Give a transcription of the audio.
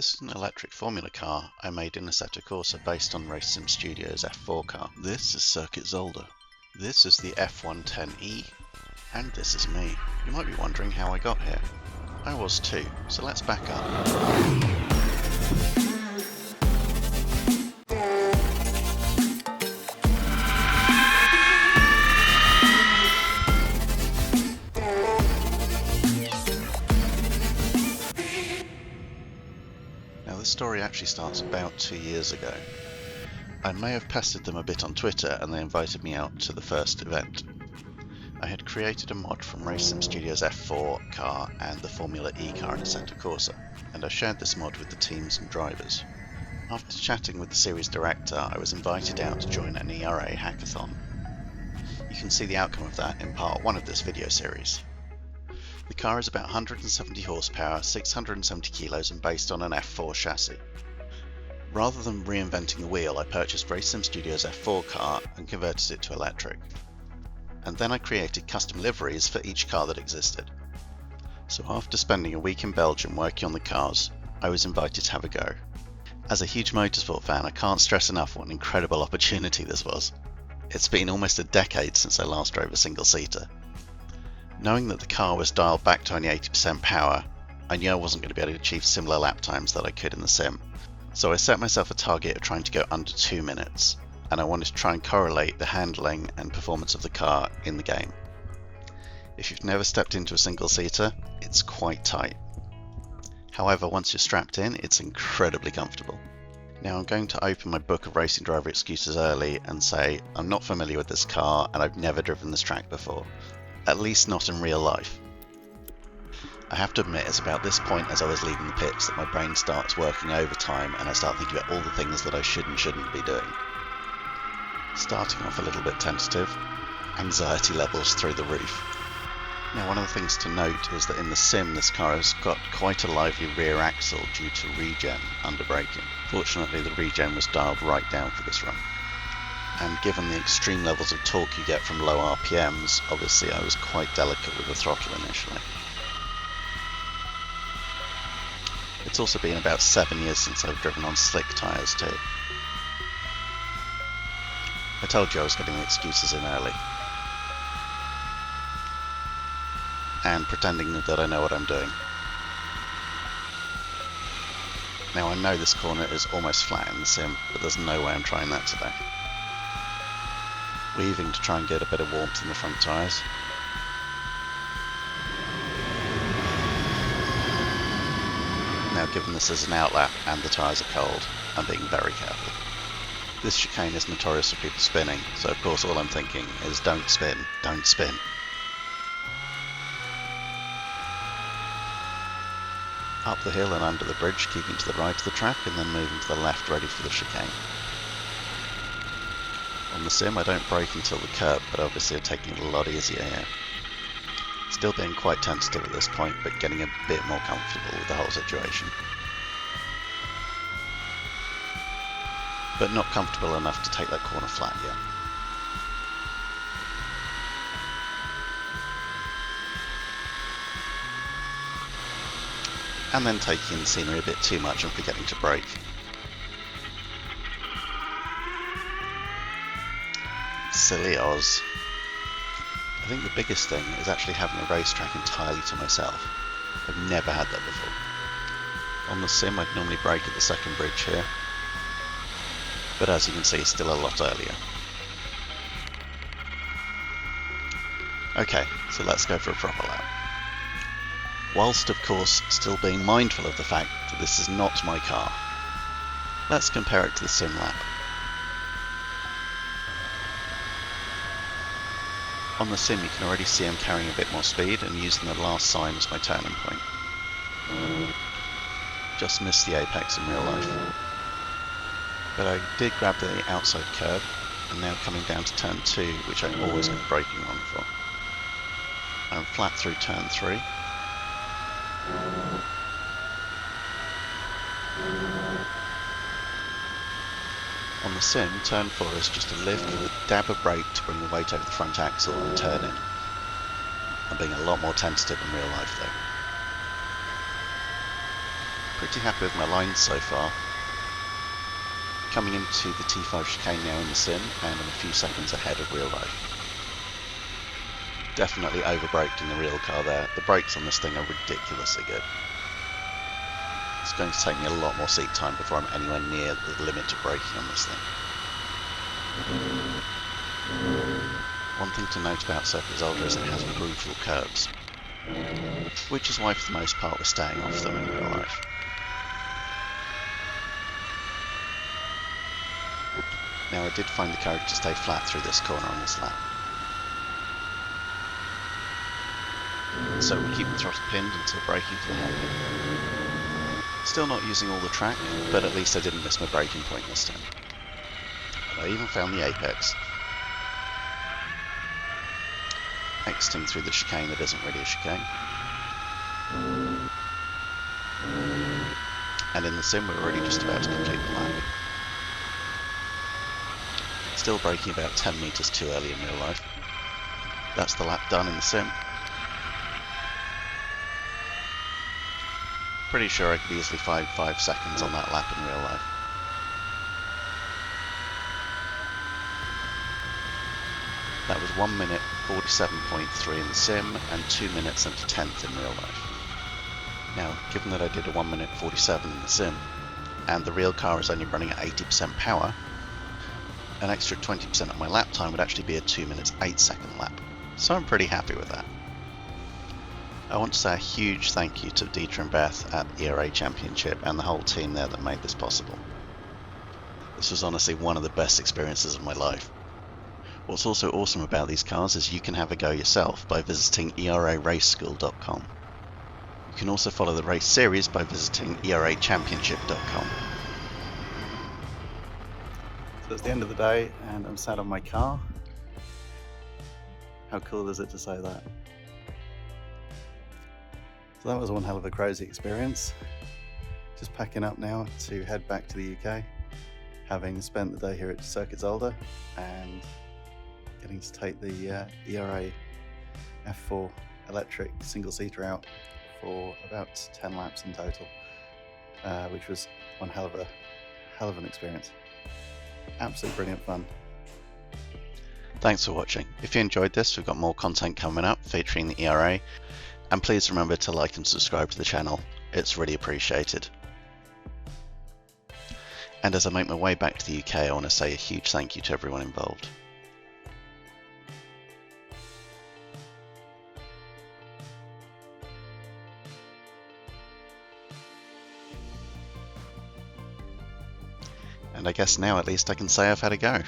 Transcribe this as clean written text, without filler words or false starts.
This is an electric Formula car I made in Assetto Corsa based on Race Sim Studios F4 car. This is Circuit Zolder. This is the F110E, and this is me. You might be wondering how I got here. I was too, so let's back up. Now the story actually starts about 2 years ago. I may have pestered them a bit on Twitter and they invited me out to the first event. I had created a mod from Race Sim Studios F4 car and the Formula E car in Assetto Corsa, and I shared this mod with the teams and drivers. After chatting with the series director, I was invited out to join an ERA hackathon. You can see the outcome of that in part 1 of this video series. The car is about 170 horsepower, 670 kilos and based on an F4 chassis. Rather than reinventing the wheel, I purchased Race Sim Studios F4 car and converted it to electric. And then I created custom liveries for each car that existed. So after spending a week in Belgium working on the cars, I was invited to have a go. As a huge motorsport fan, I can't stress enough what an incredible opportunity this was. It's been almost a decade since I last drove a single-seater. Knowing that the car was dialed back to only 80% power, I knew I wasn't going to be able to achieve similar lap times that I could in the sim. So I set myself a target of trying to go under 2 minutes, and I wanted to try and correlate the handling and performance of the car in the game. If you've never stepped into a single-seater, it's quite tight. However, once you're strapped in, it's incredibly comfortable. Now I'm going to open my book of racing driver excuses early and say I'm not familiar with this car and I've never driven this track before. At least not in real life. I have to admit it's about this point as I was leaving the pits that my brain starts working overtime and I start thinking about all the things that I should and shouldn't be doing. Starting off a little bit tentative, anxiety levels through the roof. Now one of the things to note is that in the sim this car has got quite a lively rear axle due to regen under braking. Fortunately the regen was dialed right down for this run. And given the extreme levels of torque you get from low RPMs, obviously I was quite delicate with the throttle initially. It's also been about 7 years since I've driven on slick tyres too. I told you I was getting the excuses in early. And pretending that I know what I'm doing. Now I know this corner is almost flat in the sim, but there's no way I'm trying that today. Weaving to try and get a bit of warmth in the front tyres. Now given this is an outlap and the tyres are cold, I'm being very careful. This chicane is notorious for people spinning, so of course all I'm thinking is don't spin, don't spin. Up the hill and under the bridge, keeping to the right of the track and then moving to the left ready for the chicane. On the sim I don't brake until the curb, but obviously I'm taking it a lot easier here. Still being quite tentative at this point, but getting a bit more comfortable with the whole situation. But not comfortable enough to take that corner flat yet. And then taking in the scenery a bit too much and forgetting to brake. Silly Oz. I think the biggest thing is actually having a racetrack entirely to myself. I've never had that before. On the sim I'd normally brake at the second bridge here, but as you can see still a lot earlier. Okay, so let's go for a proper lap. Whilst of course still being mindful of the fact that this is not my car. Let's compare it to the sim lap. On the sim you can already see I'm carrying a bit more speed and using the last sign as my turning point. Just missed the apex in real life. But I did grab the outside curb and now coming down to turn 2, which I always get braking on for. I'm flat through turn 3. On the sim, turn 4 is just a lift with a dab of brake to bring the weight over the front axle and turn in. I'm being a lot more tentative in real life though. Pretty happy with my lines so far. Coming into the T5 chicane now in the sim, and I'm a few seconds ahead of real life. Definitely overbraked in the real car there. The brakes on this thing are ridiculously good. It's going to take me a lot more seat time before I'm anywhere near the limit of braking on this thing. One thing to note about Circuit Zolder is it has brutal curbs, which is why for the most part we're staying off them in real life. Now I did find the courage to stay flat through this corner on this lap. So we keep the throttle pinned until braking for the hairpin. Still not using all the track, but at least I didn't miss my braking point this time. And I even found the apex. Exiting through the chicane that isn't really a chicane. And in the sim we're already just about to complete the lap. Still braking about 10 metres too early in real life. That's the lap done in the sim. Pretty sure I could easily find 5 seconds on that lap in real life. That was 1 minute 47.3 in the sim and 2 minutes and a tenth in real life. Now, given that I did a 1 minute 47 in the sim, and the real car is only running at 80% power, an extra 20% of my lap time would actually be a 2 minutes 8 second lap. So I'm pretty happy with that. I want to say a huge thank you to Dieter and Beth at ERA Championship and the whole team there that made this possible. This was honestly one of the best experiences of my life. What's also awesome about these cars is you can have a go yourself by visiting eraraceschool.com. You can also follow the race series by visiting erachampionship.com. So it's the end of the day and I'm sat on my car. How cool is it to say that? So that was one hell of a crazy experience. Just packing up now to head back to the UK, having spent the day here at Circuit Zolder and getting to take the ERA F4 electric single-seater out for about 10 laps in total, which was one hell of an experience. Absolutely brilliant fun. Thanks for watching. If you enjoyed this, we've got more content coming up featuring the ERA, and please remember to like and subscribe to the channel. It's really appreciated. And as I make my way back to the UK, I want to say a huge thank you to everyone involved. And I guess now at least I can say I've had a go.